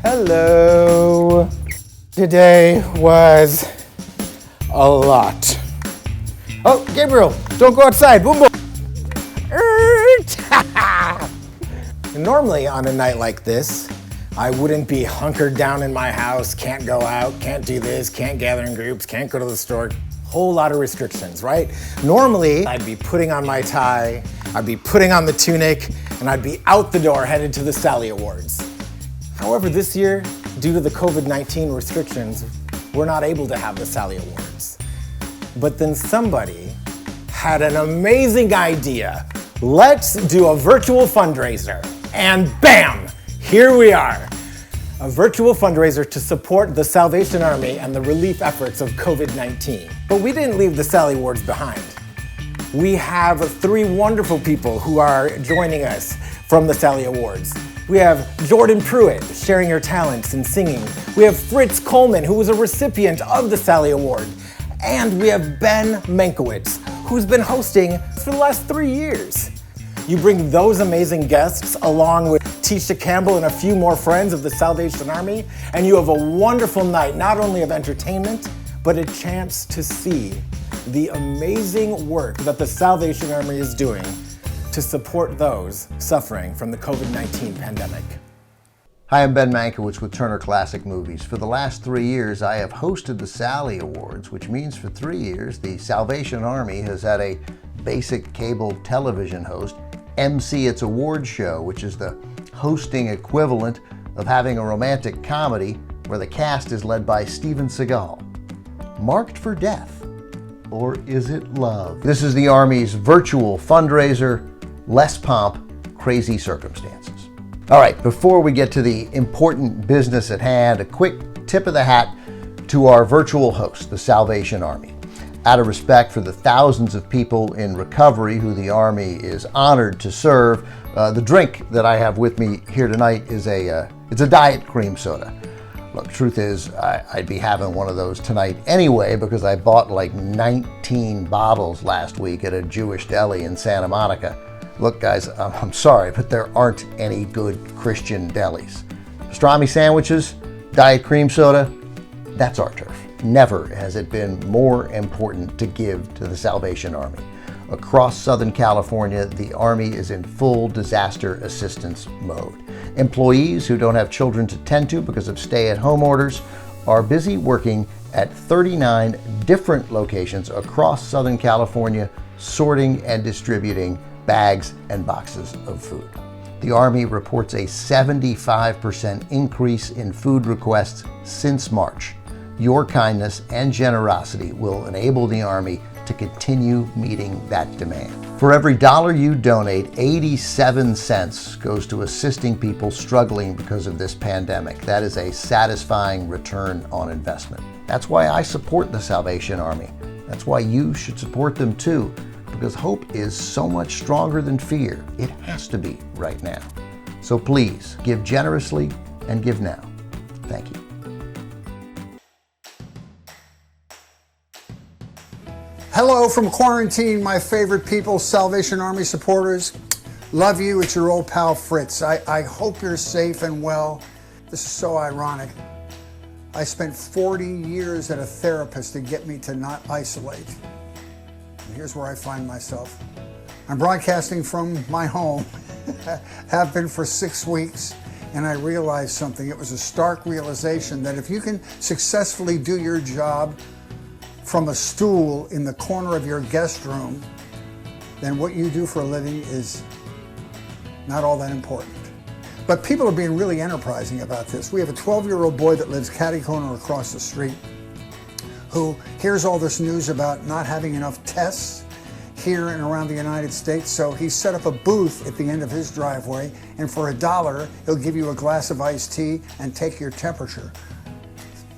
Hello. Today was a lot. Oh, Gabriel, don't go outside. Boom, boom. Normally on a night like this, I wouldn't be hunkered down in my house, can't go out, can't do this, can't gather in groups, can't go to the store. Whole lot of restrictions, right? Normally, I'd be putting on my tie, I'd be putting on the tunic, and I'd be out the door headed to the Sally Awards. However, this year, due to the COVID-19 restrictions, we're not able to have the Sally Awards. But then somebody had an amazing idea. Let's do a virtual fundraiser. And bam, here we are. A virtual fundraiser to support the Salvation Army and the relief efforts of COVID-19. But we didn't leave the Sally Awards behind. We have three wonderful people who are joining us from the Sally Awards. We have Jordan Pruitt sharing her talents in singing. We have Fritz Coleman, who was a recipient of the Sally Award. And we have Ben Mankiewicz, who's been hosting for the last 3 years. You bring those amazing guests along with Tisha Campbell and a few more friends of the Salvation Army, and you have a wonderful night, not only of entertainment, but a chance to see the amazing work that the Salvation Army is doing to support those suffering from the COVID-19 pandemic. Hi, I'm Ben Mankiewicz with Turner Classic Movies. For the last 3 years, I have hosted the Sally Awards, which means for 3 years, the Salvation Army has had a basic cable television host MC its award show, which is the hosting equivalent of having a romantic comedy where the cast is led by Steven Seagal. Marked for Death, or is it love? This is the Army's virtual fundraiser, less pomp, crazy circumstances. All right, before we get to the important business at hand, a quick tip of the hat to our virtual host, the Salvation Army. Out of respect for the thousands of people in recovery who the Army is honored to serve, the drink that I have with me here tonight is it's a diet cream soda. Look, truth is, I'd be having one of those tonight anyway because I bought like 19 bottles last week at a Jewish deli in Santa Monica. Look, guys, I'm sorry, but there aren't any good Christian delis. Pastrami sandwiches, diet cream soda, that's our turf. Never has it been more important to give to the Salvation Army. Across Southern California, the Army is in full disaster assistance mode. Employees who don't have children to tend to because of stay-at-home orders are busy working at 39 different locations across Southern California, sorting and distributing bags and boxes of food. The Army reports a 75% increase in food requests since March. Your kindness and generosity will enable the Army to continue meeting that demand. For every dollar you donate, 87 cents goes to assisting people struggling because of this pandemic. That is a satisfying return on investment. That's why I support the Salvation Army. That's why you should support them too, because hope is so much stronger than fear. It has to be right now. So please, give generously and give now. Thank you. Hello from quarantine, my favorite people, Salvation Army supporters. Love you, it's your old pal Fritz. I hope you're safe and well. This is so ironic. I spent 40 years at a therapist to get me to not isolate. And here's where I find myself. I'm broadcasting from my home, have been for 6 weeks, and I realized something. It was a stark realization that if you can successfully do your job from a stool in the corner of your guest room, then what you do for a living is not all that important. But people are being really enterprising about this. We have a 12-year-old boy that lives catty-corner across the street who hears all this news about not having enough tests here and around the United States, so he set up a booth at the end of his driveway, and for $1, he'll give you a glass of iced tea and take your temperature.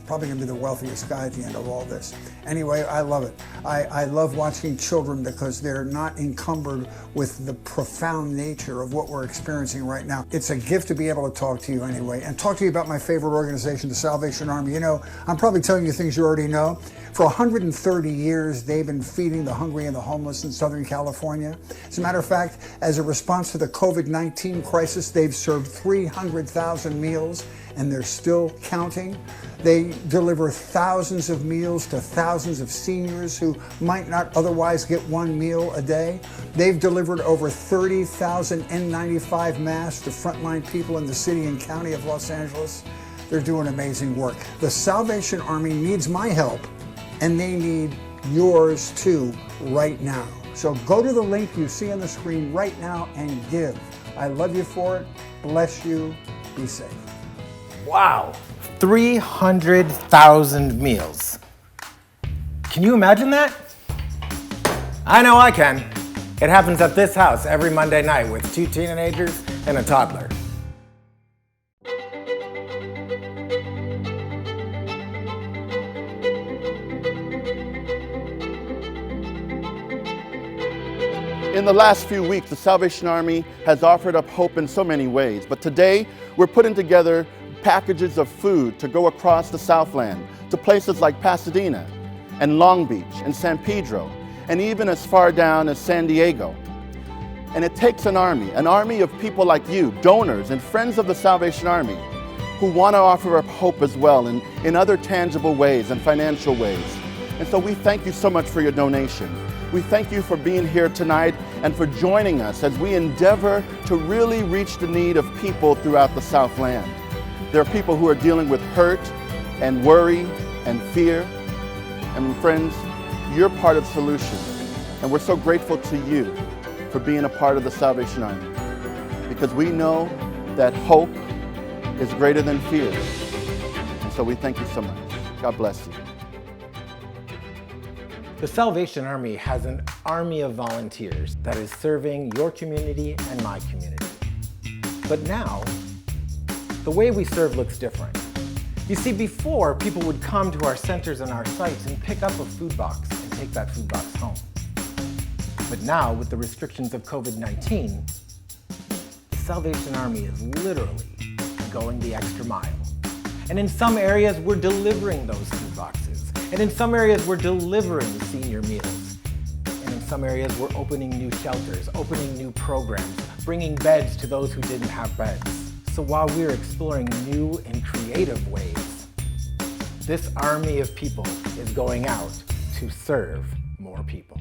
Probably gonna be the wealthiest guy at the end of all this. Anyway, I love it. I love watching children because they're not encumbered with the profound nature of what we're experiencing right now. It's a gift to be able to talk to you anyway, and talk to you about my favorite organization, the Salvation Army. You know, I'm probably telling you things you already know. For 130 years, they've been feeding the hungry and the homeless in Southern California. As a matter of fact, as a response to the COVID-19 crisis, they've served 300,000 meals and they're still counting. They deliver thousands of meals to thousands of seniors who might not otherwise get one meal a day. They've delivered over 30,000 N95 masks to frontline people in the city and county of Los Angeles. They're doing amazing work. The Salvation Army needs my help, and they need yours too right now. So go to the link you see on the screen right now and give. I love you for it. Bless you. Be safe. Wow, 300,000 meals. Can you imagine that? I know I can. It happens at this house every Monday night with 2 teenagers and a toddler. In the last few weeks, the Salvation Army has offered up hope in so many ways, but today we're putting together packages of food to go across the Southland to places like Pasadena and Long Beach and San Pedro and even as far down as San Diego. And it takes an army of people like you, donors and friends of the Salvation Army, who want to offer up hope as well in other tangible ways and financial ways. And so we thank you so much for your donation. We thank you for being here tonight and for joining us as we endeavor to really reach the need of people throughout the Southland. There are people who are dealing with hurt and worry and fear. And friends, you're part of the solution. And we're so grateful to you for being a part of the Salvation Army, because we know that hope is greater than fear. And so we thank you so much. God bless you. The Salvation Army has an army of volunteers that is serving your community and my community. But now, the way we serve looks different. You see, before, people would come to our centers and our sites and pick up a food box and take that food box home. But now, with the restrictions of COVID-19, the Salvation Army is literally going the extra mile. And in some areas, we're delivering those food boxes. And in some areas, we're delivering senior meals. And in some areas, we're opening new shelters, opening new programs, bringing beds to those who didn't have beds. So while we're exploring new and creative ways, this army of people is going out to serve more people.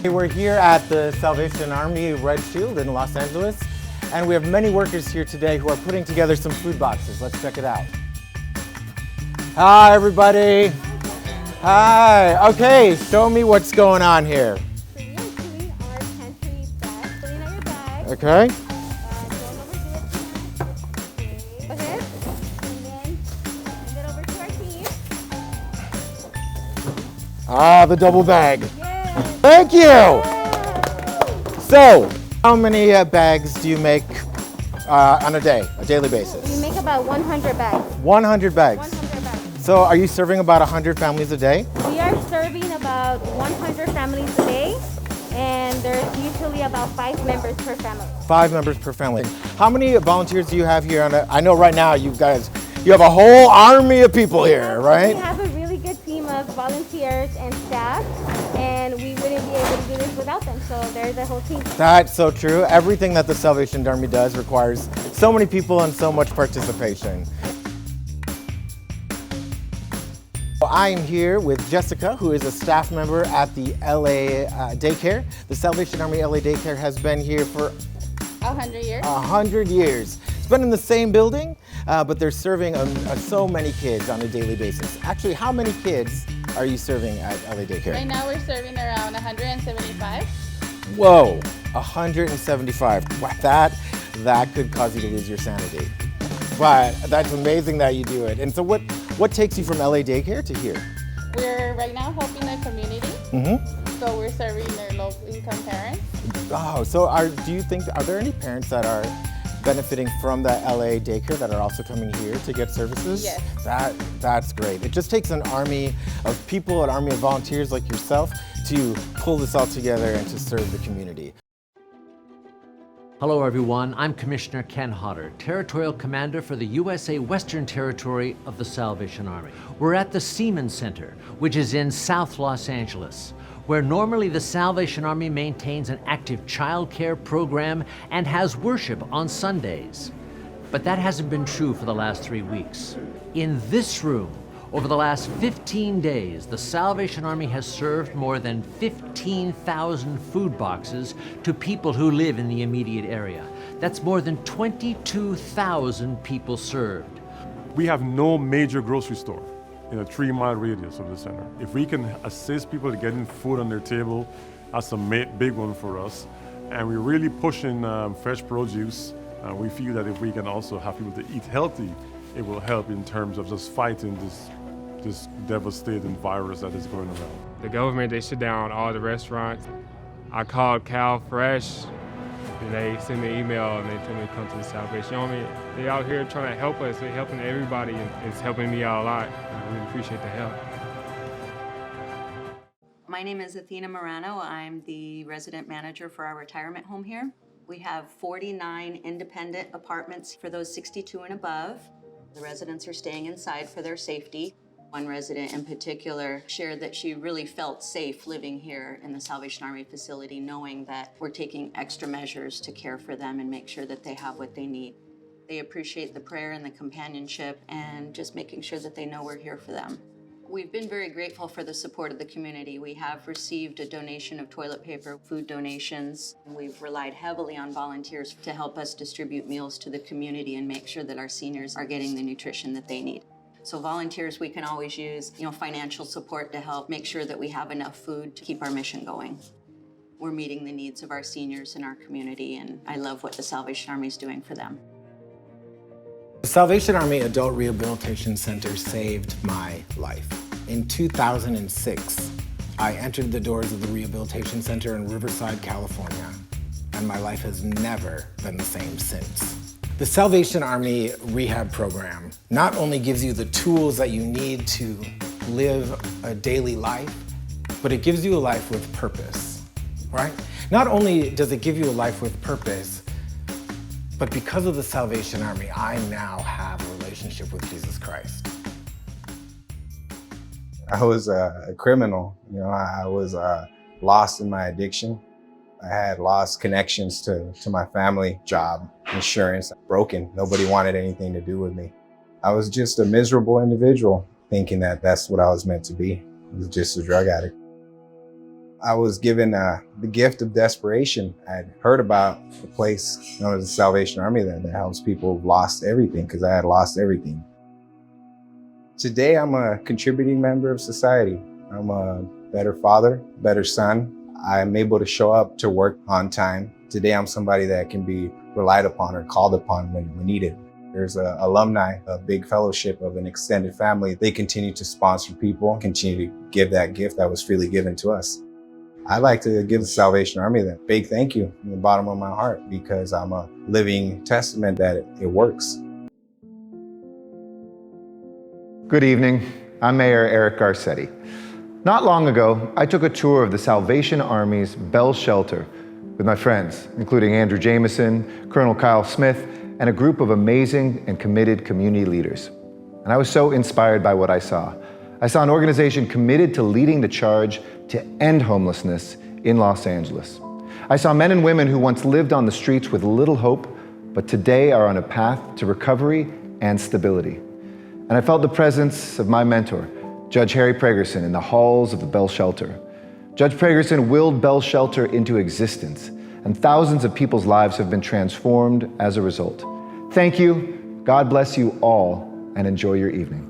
We're here at the Salvation Army Red Shield in Los Angeles, and we have many workers here today who are putting together some food boxes. Let's check it out. Hi, everybody. Hi. Okay, show me what's going on here. So we are doing our pantry bag, filling out your bag. Okay. Go ahead. And then send it over to our team. Ah, the double bag. Yay! Thank you. So, how many bags do you make on a daily basis? We make about 100 bags. 100 bags. 100 bags. So, are you serving about 100 families a day? We are serving about 100 families a day, and there's usually about 5 members per family. 5 members per family. How many volunteers do you have here? I know right now you have a whole army of people here, right? We have a really good team of volunteers and staff, and we wouldn't be able to do this without them, so there's a whole team. That's so true. Everything that the Salvation Army does requires so many people and so much participation. I'm here with Jessica, who is a staff member at the LA Daycare. The Salvation Army LA Daycare has been here for 100 years. 100 years. It's been in the same building, but they're serving so many kids on a daily basis. Actually, how many kids are you serving at LA Daycare? Right now we're serving around 175. Whoa, 175. Wow, that could cause you to lose your sanity. But that's amazing that you do it. And so what takes you from LA Daycare to here? We're right now helping the community. Mm-hmm. So we're serving their low income parents. Oh, so are there any parents that are benefiting from the LA Daycare that are also coming here to get services? Yes. That's great. It just takes an army of people, an army of volunteers like yourself to pull this all together and to serve the community. Hello everyone, I'm Commissioner Ken Hodder, Territorial Commander for the USA Western Territory of the Salvation Army. We're at the Seaman Center, which is in South Los Angeles, where normally the Salvation Army maintains an active child care program and has worship on Sundays. But that hasn't been true for the last 3 weeks. In this room, over the last 15 days, the Salvation Army has served more than 15,000 food boxes to people who live in the immediate area. That's more than 22,000 people served. We have no major grocery store in a 3-mile radius of the center. If we can assist people to getting food on their table, that's a big one for us. And we're really pushing fresh produce. We feel that if we can also have people to eat healthy, it will help in terms of just fighting this devastating virus that is going around. The government, they shut down all the restaurants. I called Cal Fresh, and they sent me an email and they told me to come to the Salvation Army. They out here trying to help us. They're helping everybody, and it's helping me out a lot. I really appreciate the help. My name is Athena Morano. I'm the resident manager for our retirement home here. We have 49 independent apartments for those 62 and above. The residents are staying inside for their safety. One resident in particular shared that she really felt safe living here in the Salvation Army facility, knowing that we're taking extra measures to care for them and make sure that they have what they need. They appreciate the prayer and the companionship and just making sure that they know we're here for them. We've been very grateful for the support of the community. We have received a donation of toilet paper, food donations. We've relied heavily on volunteers to help us distribute meals to the community and make sure that our seniors are getting the nutrition that they need. So volunteers, we can always use, financial support to help make sure that we have enough food to keep our mission going. We're meeting the needs of our seniors in our community, and I love what the Salvation Army is doing for them. The Salvation Army Adult Rehabilitation Center saved my life. In 2006, I entered the doors of the Rehabilitation Center in Riverside, California, and my life has never been the same since. The Salvation Army Rehab Program not only gives you the tools that you need to live a daily life, but it gives you a life with purpose, right? Not only does it give you a life with purpose, but because of the Salvation Army, I now have a relationship with Jesus Christ. I was a criminal. I was lost in my addiction. I had lost connections to my family, job, insurance, broken. Nobody wanted anything to do with me. I was just a miserable individual, thinking that that's what I was meant to be. I was just a drug addict. I was given the gift of desperation. I'd heard about a place known as the Salvation Army that helps people who've lost everything, because I had lost everything. Today, I'm a contributing member of society. I'm a better father, better son. I'm able to show up to work on time. Today, I'm somebody that can be relied upon or called upon when needed. There's an alumni, a big fellowship of an extended family. They continue to sponsor people, continue to give that gift that was freely given to us. I'd like to give the Salvation Army that big thank you from the bottom of my heart, because I'm a living testament that it works. Good evening. I'm Mayor Eric Garcetti. Not long ago, I took a tour of the Salvation Army's Bell Shelter with my friends, including Andrew Jameson, Colonel Kyle Smith, and a group of amazing and committed community leaders. And I was so inspired by what I saw. I saw an organization committed to leading the charge to end homelessness in Los Angeles. I saw men and women who once lived on the streets with little hope, but today are on a path to recovery and stability. And I felt the presence of my mentor, Judge Harry Pregerson, in the halls of the Bell Shelter. Judge Pregerson willed Bell Shelter into existence, and thousands of people's lives have been transformed as a result. Thank you, God bless you all, and enjoy your evening.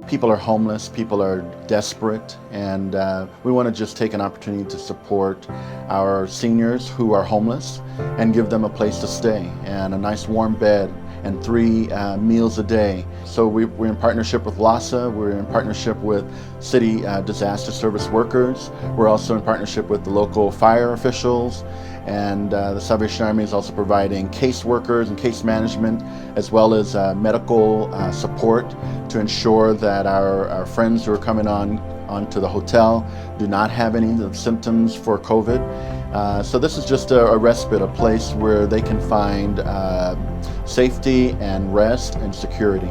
People are homeless, people are desperate, and we want to just take an opportunity to support our seniors who are homeless and give them a place to stay and a nice warm bed and 3 meals a day. So we're in partnership with LASA, we're in partnership with city disaster service workers, we're also in partnership with the local fire officials, and the Salvation Army is also providing case workers and case management, as well as medical support to ensure that our friends who are coming onto the hotel do not have any of the symptoms for COVID. So this is just a respite, a place where they can find safety and rest and security.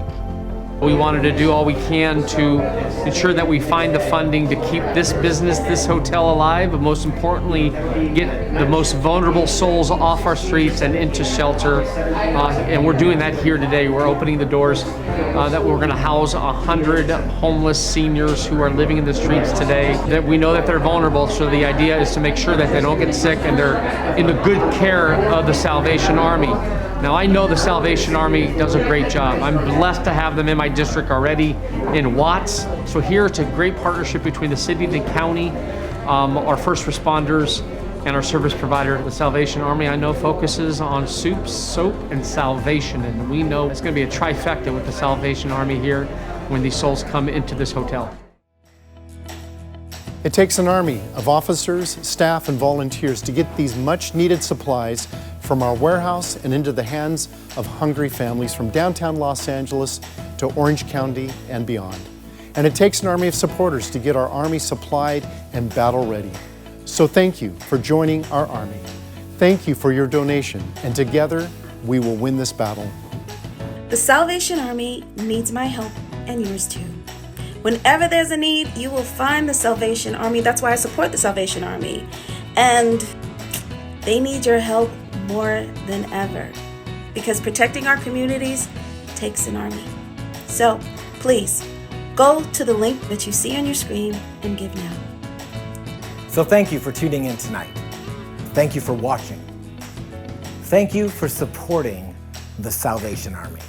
We wanted to do all we can to ensure that we find the funding to keep this business, this hotel alive, but most importantly, get the most vulnerable souls off our streets and into shelter. And we're doing that here today. We're opening the doors that we're going to house 100 homeless seniors who are living in the streets today. That we know that they're vulnerable, so the idea is to make sure that they don't get sick and they're in the good care of the Salvation Army. Now, I know the Salvation Army does a great job. I'm blessed to have them in my district already in Watts. So here it's a great partnership between the city and the county, our first responders, and our service provider. The Salvation Army, I know, focuses on soup, soap, and salvation. And we know it's going to be a trifecta with the Salvation Army here when these souls come into this hotel. It takes an army of officers, staff, and volunteers to get these much-needed supplies from our warehouse and into the hands of hungry families from downtown Los Angeles to Orange County and beyond. And it takes an army of supporters to get our army supplied and battle ready. So thank you for joining our army. Thank you for your donation, and together we will win this battle. The Salvation Army needs my help and yours too. Whenever there's a need, you will find the Salvation Army. That's why I support the Salvation Army. And they need your help more than ever, because protecting our communities takes an army. So please go to the link that you see on your screen and give now. So thank you for tuning in tonight. Thank you for watching. Thank you for supporting the Salvation Army.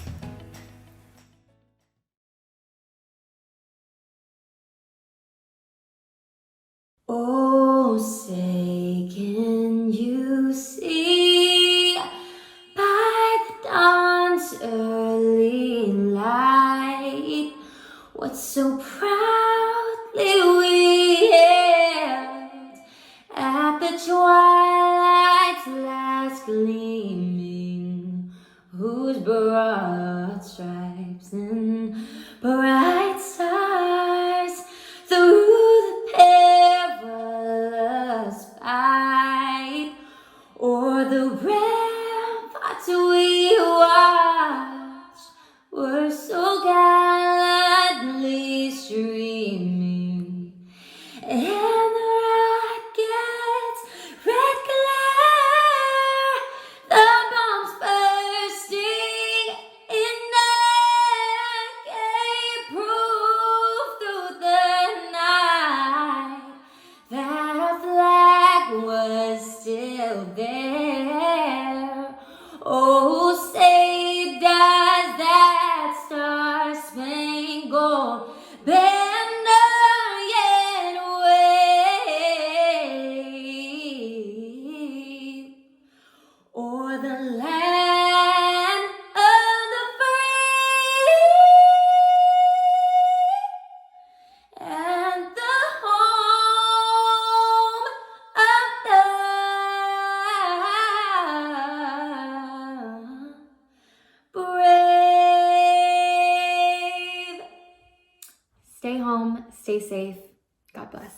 Oh, say, can you see by the dawn's early light what so proudly we hailed at the twilight's last gleaming, whose broad stripes and bright stars through the perilous fight o'er the ramparts we watched were so gallantly streaming, and the rocket's red glare, the bombs bursting in air, gave proof through the night that our flag was still there. Oh, say does that star-spangled banner yet wave o'er the land of the free and the home of the brave. Stay home, stay safe. God bless.